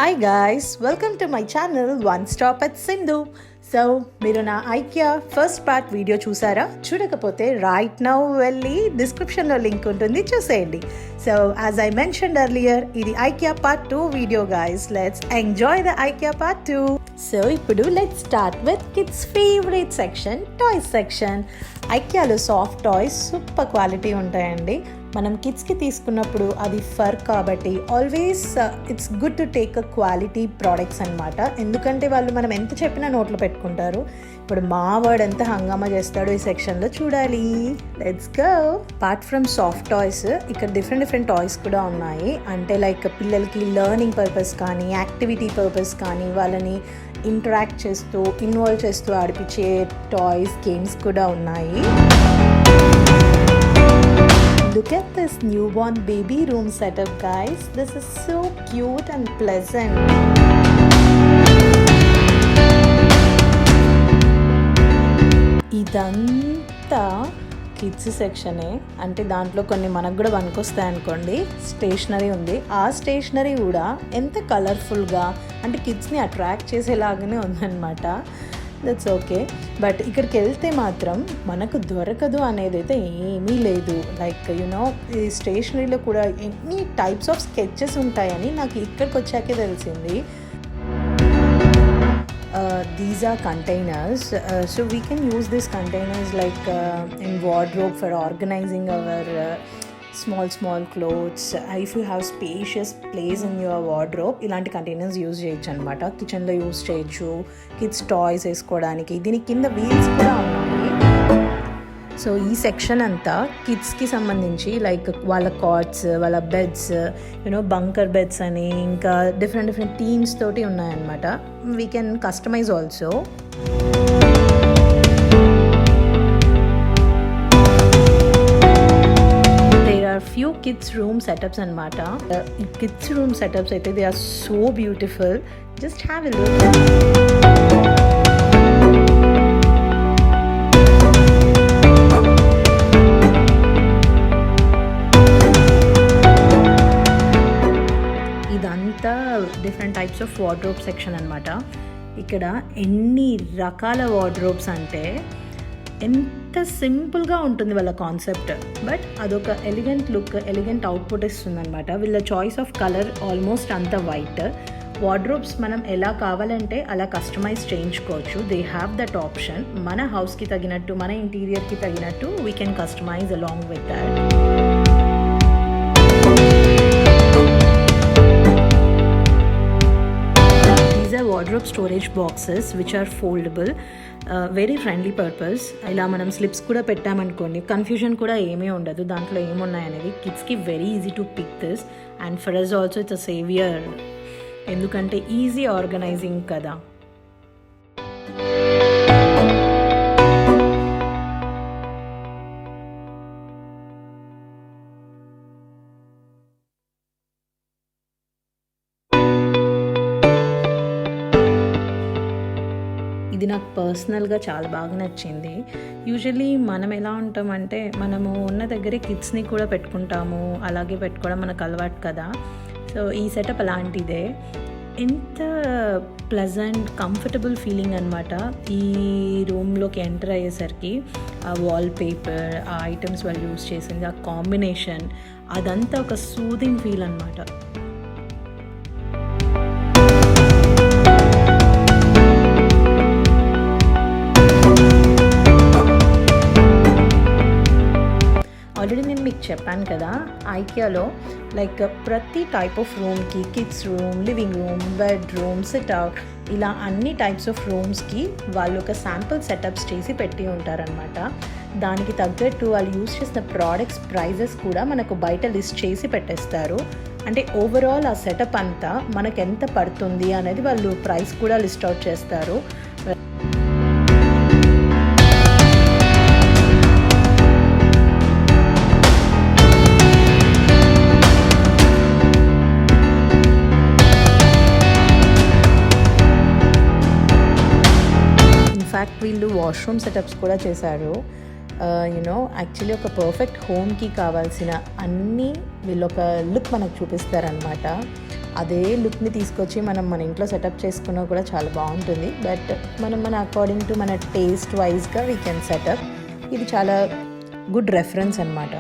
Hi guys, welcome to my channel One Stop at Sindhu. So, మీరు నా IKEA first part video చూసారా? చూడకపోతే right now వెళ్ళి డిస్క్రిప్షన్లో లింక్ ఉంటుంది, చూసేయండి. So as I mentioned earlier, ఇది IKEA part 2 video guys. Let's enjoy the IKEA part 2. So ఇప్పుడు let's start with kids favourite section, toys section. ఐకియాలో సాఫ్ట్ టాయ్స్ సూపర్ క్వాలిటీ ఉంటాయండి. మనం కిడ్స్కి తీసుకున్నప్పుడు అది ఫర్ కాబట్టి always it's good to take a quality products అనమాట. ఎందుకంటే వాళ్ళు మనం ఎంత చెప్పినా నోట్లో పెట్టుకుంటారు. ఇప్పుడు మా వర్డ్ ఎంత హంగామా చేస్తాడో ఈ సెక్షన్లో చూడాలి. Let's go. Apart from soft toys ఇక్కడ డిఫరెంట్ టాయ్స్ కూడా ఉన్నాయి. అంటే లైక్ పిల్లలకి లెర్నింగ్ పర్పస్ కానీ, యాక్టివిటీ పర్పస్ కానీ, వాళ్ళని ఇంటరాక్ట్ చేస్తూ ఇన్వాల్వ్ చేస్తూ ఆడిపించే టాయ్స్, గేమ్స్ కూడా ఉన్నాయి. Look at this newborn baby room setup, guys. This is so cute and pleasant. ఇదంతా కిడ్స్ సెక్షనే. అంటే దాంట్లో కొన్ని మనకు కూడా పనికొస్తాయి అనుకోండి. స్టేషనరీ ఉంది. ఆ స్టేషనరీ కూడా ఎంత కలర్ఫుల్గా, అంటే కిడ్స్ని అట్రాక్ట్ చేసేలాగానే ఉందన్నమాట. That's okay. బట్ ఇక్కడికి వెళ్తే మాత్రం మనకు దొరకదు అనేది అయితే ఏమీ లేదు. లైక్ యునో ఈ స్టేషనరీలో కూడా ఎన్ని టైప్స్ ఆఫ్ స్కెచెస్ ఉంటాయని నాకు ఇక్కడికి వచ్చాకే తెలిసింది. These are containers, so we can use these containers like in wardrobe for organizing our small clothes. If you have spacious place in your wardrobe, ఇలాంటి కంటైనర్స్ యూజ్ చేయొచ్చు అనమాట. కిచెన్లో యూజ్ చేయొచ్చు, కిడ్స్ టాయ్స్ వేసుకోవడానికి. దీని కింద వీల్స్ కూడా ఉన్నాయి. సో ఈ సెక్షన్ అంతా కిడ్స్కి సంబంధించి లైక్ వాళ్ళ కాట్స్, వాళ్ళ బెడ్స్, యూనో బంకర్ బెడ్స్ అని, ఇంకా డిఫరెంట్ థీమ్స్ తోటి ఉన్నాయన్నమాట. We can customize also. Few kids room setups anamata. Kids room setups aithe they are so beautiful. Just have a look. idantha different types of wardrobe section anamata. ikkada enni rakala wardrobes ante ఎంత సింపుల్గా ఉంటుంది వాళ్ళ concept, but అదొక elegant look, elegant output ఇస్తుంది అనమాట. వీళ్ళ choice of colour almost అంత white. Wardrobes మనం ఎలా కావాలంటే అలా కస్టమైజ్ చేయించుకోవచ్చు. They have that option. మన హౌస్కి తగినట్టు, మన ఇంటీరియర్కి తగినట్టు we can customize along with that. Wardrobe storage boxes which are foldable, very friendly purpose. ఇలా మనం స్లిప్స్ కూడా పెట్టామనుకోండి, కన్ఫ్యూజన్ కూడా ఏమీ ఉండదు దాంట్లో ఏమున్నాయనేది. కిడ్స్కి very easy to pick this, and for us also it's a saviour. ఎందుకంటే ఈజీ ఆర్గనైజింగ్ కదా. ఇది నాకు పర్సనల్గా చాలా బాగా నచ్చింది. యూజువల్లీ మనం ఎలా ఉంటామంటే మనము ఉన్న దగ్గరే కిడ్స్ని కూడా పెట్టుకుంటాము, అలాగే పెట్టుకోవడం మనకు అలవాటు కదా. సో ఈ సెటప్ అలాంటిదే. ఎంత ప్లెజెంట్, కంఫర్టబుల్ ఫీలింగ్ అనమాట ఈ రూమ్లోకి ఎంటర్ అయ్యేసరికి. ఆ వాల్ పేపర్, ఆ ఐటమ్స్ వాళ్ళు యూజ్ చేసింది, ఆ కాంబినేషన్, అదంతా ఒక సూదింగ్ ఫీల్ అనమాట. ఆల్రెడీ నేను మీకు చెప్పాను కదా, ఐకియాలో లైక్ ప్రతి టైప్ ఆఫ్ రూమ్కి, kids room, living room, bedroom, sit-out, ఇలా అన్ని టైప్స్ ఆఫ్ రూమ్స్కి వాళ్ళు ఒక శాంపుల్ సెటప్స్ చేసి పెట్టి ఉంటారనమాట. దానికి తగ్గట్టు వాళ్ళు యూజ్ చేసిన ప్రోడక్ట్స్ ప్రైజెస్ కూడా మనకు బయట లిస్ట్ చేసి పెట్టేస్తారు. అంటే ఓవరాల్ ఆ సెటప్ అంతా మనకు ఎంత పడుతుంది అనేది వాళ్ళు ప్రైస్ కూడా లిస్ట్ అవుట్ చేస్తారు. ఇన్ఫ్యాక్ట్ వీళ్ళు వాష్రూమ్ సెటప్స్ కూడా చేశారు. యాక్చువల్లీ ఒక పర్ఫెక్ట్ హోమ్కి కావాల్సిన అన్నీ వీళ్ళు ఒక లుక్ మనకు చూపిస్తారనమాట. అదే లుక్ని తీసుకొచ్చి మనం మన ఇంట్లో సెటప్ చేసుకున్నా కూడా చాలా బాగుంటుంది. బట్ మనం మన అకార్డింగ్ టు మన టేస్ట్ వైజ్గా వీ కెన్ సెటప్. ఇది చాలా గుడ్ రెఫరెన్స్ అనమాట.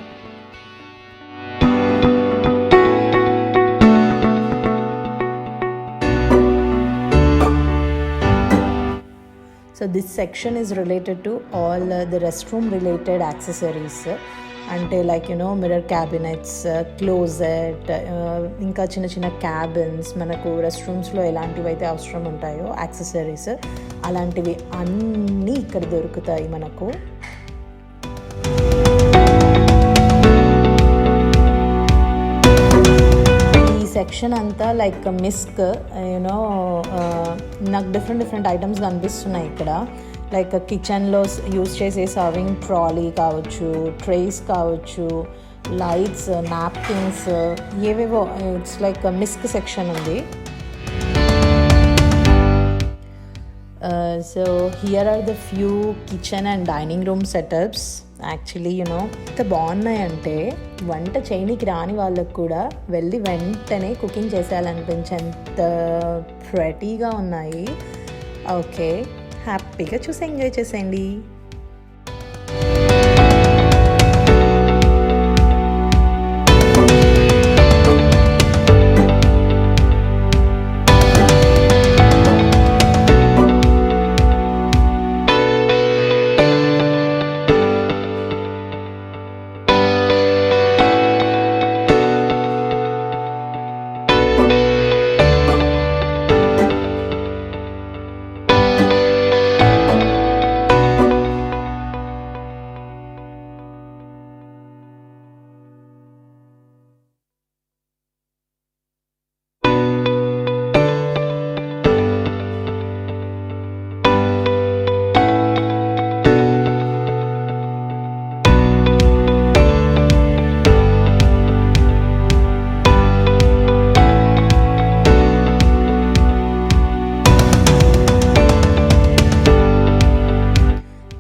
So this section is related to all the restroom related accessories. అంటే లైక్ మిర్రర్ క్యాబినెట్స్, క్లోజెట్, ఇంకా చిన్న చిన్న క్యాబిన్స్, మనకు రెస్ట్ రూమ్స్లో ఎలాంటివి అయితే అవసరం ఉంటాయో యాక్సెసరీస్, అలాంటివి అన్నీ ఇక్కడ దొరుకుతాయి మనకు. సెక్షన్ అంతా లైక్ మిస్క్ నాకు డిఫరెంట్ ఐటమ్స్ కనిపిస్తున్నాయి ఇక్కడ. లైక్ కిచెన్లో యూజ్ చేసే సర్వింగ్ ట్రాలీ కావచ్చు, ట్రేస్ కావచ్చు, లైట్స్, నాప్కిన్స్, ఏవేవో. ఇట్స్ లైక్ మిస్క్ సెక్షన్ ఉంది. So here are the few kitchen and dining room setups. Actually ఎంత బాగున్నాయంటే వంట చేయనికి రాని వాళ్ళకు కూడా వెళ్ళి వెంటనే కుకింగ్ చేసేయాలనిపించేంత ప్రెటీగా ఉన్నాయి. ఓకే, హ్యాపీగా చూసి ఎంజాయ్ చేసేయండి.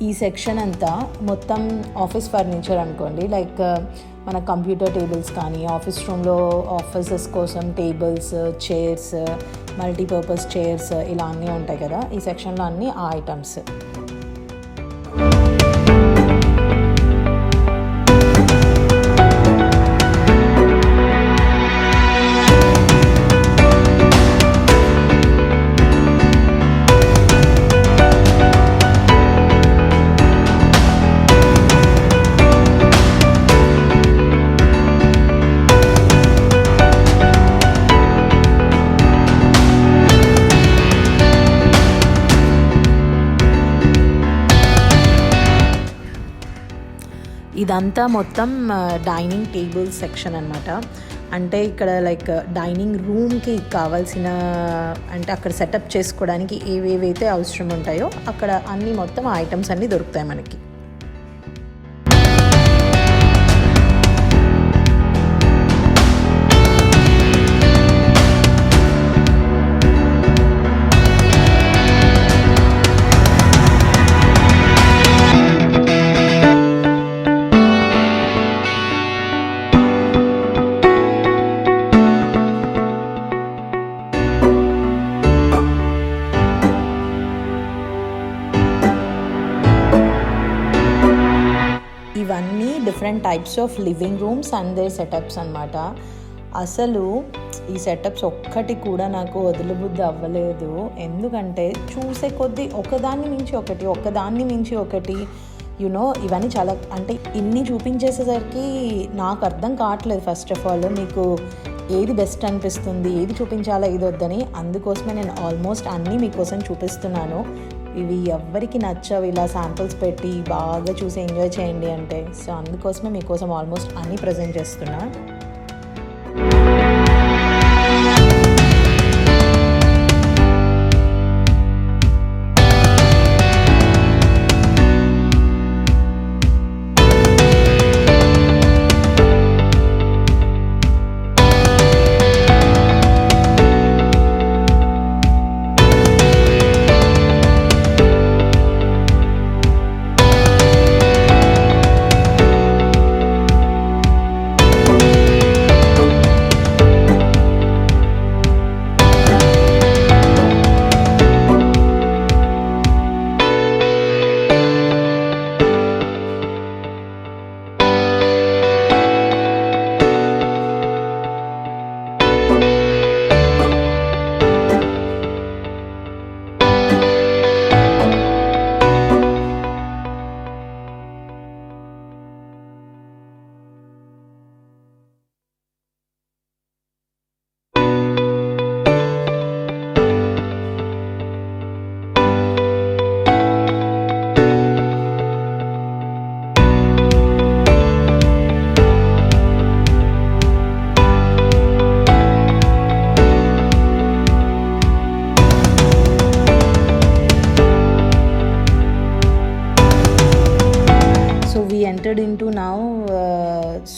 ఈ సెక్షన్ అంతా మొత్తం ఆఫీస్ ఫర్నిచర్ అనుకోండి. లైక్ మన కంప్యూటర్ టేబుల్స్ కానీ, ఆఫీస్ రూమ్లో ఆఫీసెస్ కోసం టేబుల్స్, చైర్స్, మల్టీపర్పస్ చైర్స్ ఇలా అన్నీ ఉంటాయి కదా. ఈ సెక్షన్లో అన్నీ ఆ ఐటమ్స్. ఇదంతా మొత్తం డైనింగ్ టేబుల్ సెక్షన్ అనమాట. అంటే ఇక్కడ లైక్ డైనింగ్ రూమ్కి కావాల్సిన, అంటే అక్కడ సెటప్ చేసుకోవడానికి ఏవేవైతే అవసరం ఉంటాయో అక్కడ అన్నీ మొత్తం ఐటమ్స్ అన్నీ దొరుకుతాయి మనకి. ఇవన్నీ different types of living rooms and their setups అనమాట. అసలు ఈ సెటప్స్ ఒక్కటి కూడా నాకు వదిలిబుద్ధి అవ్వలేదు. ఎందుకంటే చూసే కొద్దీ ఒకదాన్ని మించి ఒకటి ఇవన్నీ చాలా, అంటే ఇన్ని చూపించేసేసరికి నాకు అర్థం కావట్లేదు. ఫస్ట్ ఆఫ్ ఆల్ మీకు ఏది బెస్ట్ అనిపిస్తుంది, ఏది చూపించాలా ఇది వద్దని. అందుకోసమే నేను ఆల్మోస్ట్ అన్నీ మీకోసం చూపిస్తున్నాను. ఇవి ఎవ్వరికి నచ్చవు ఇలా శాంపిల్స్ పెట్టి బాగా చూసి ఎంజాయ్ చేయండి అంటే. సో అందుకోసమే మీకోసం ఆల్మోస్ట్ అన్నీ ప్రజెంట్ చేస్తున్నా.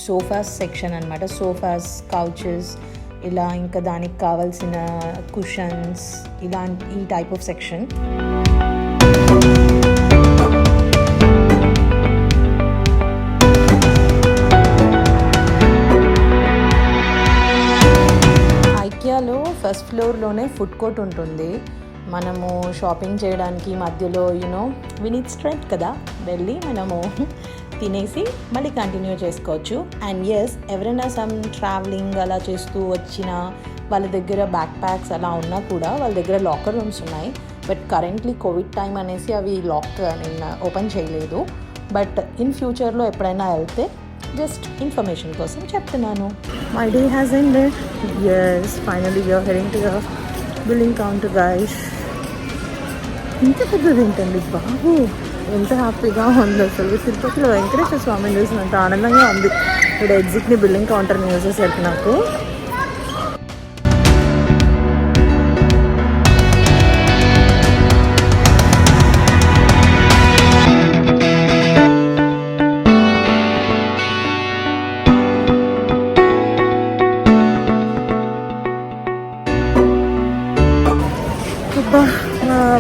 సోఫాస్ సెక్షన్ అనమాట. సోఫాస్, కౌచెస్, ఇలా ఇంకా దానికి కావాల్సిన కుషన్స్, ఈ టైప్ ఆఫ్ సెక్షన్. ఐకియాలో ఫస్ట్ ఫ్లోర్లోనే ఫుడ్ కోర్ట్ ఉంటుంది. మనము షాపింగ్ చేయడానికి మధ్యలో వి నీడ్ స్ట్రెంత్ కదా, వెళ్ళి మనము తినేసి మళ్ళీ కంటిన్యూ చేసుకోవచ్చు. అండ్ ఎస్, ఎవరైనా సమ్ ట్రావెలింగ్ అలా చేస్తూ వచ్చిన వాళ్ళ దగ్గర బ్యాక్ ప్యాక్స్ అలా ఉన్నా కూడా వాళ్ళ దగ్గర లాకర్ రూమ్స్ ఉన్నాయి. బట్ కరెంట్లీ కోవిడ్ టైం అనేసి అవి నేను ఓపెన్ చేయలేదు. బట్ ఇన్ ఫ్యూచర్లో ఎప్పుడైనా వెళ్తే జస్ట్ ఇన్ఫర్మేషన్ కోసం చెప్తున్నాను. My day has ended. Yes, finally we are heading to the billing counter guys. ఇంత పెద్దది ఏంటండి బాబు, ఎంత హ్యాపీగా ఉంది అసలు. తిరుపతిలో వెంకటేశ్వర స్వామిని చూసినంత ఆనందంగా ఉంది. ఇప్పుడు ఎగ్జిట్ని బిల్లింగ్ కౌంటర్ని చూసేసరికి నాకు.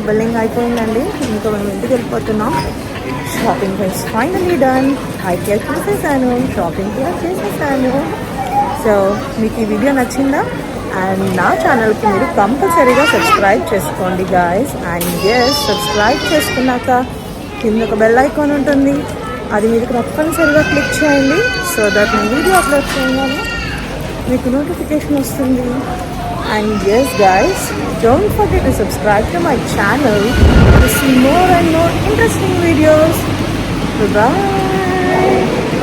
బిల్లింగ్ అయిపోయిందండి, ఇంకా మేము ఇంటికి వెళ్ళిపోతున్నాం. Shopping price finally done. IKEA చూసేసాను, షాపింగ్ కూడా చేసేసాను. సో మీకు ఈ వీడియో నచ్చిందా? అండ్ నా ఛానల్కి మీరు కంపల్సరీగా సబ్స్క్రైబ్ చేసుకోండి గాయస్. అండ్ ఎస్, సబ్స్క్రైబ్ చేసుకున్నాక కింద ఒక బెల్ ఐకాన్ ఉంటుంది, అది మీరు తప్పనిసరిగా క్లిక్ చేయండి. సో దట్ నేను వీడియో అప్లోడ్ చేయగానే మీకు నోటిఫికేషన్ వస్తుంది. And yes guys, don't forget to subscribe to my channel to see more and more interesting videos. Bye bye.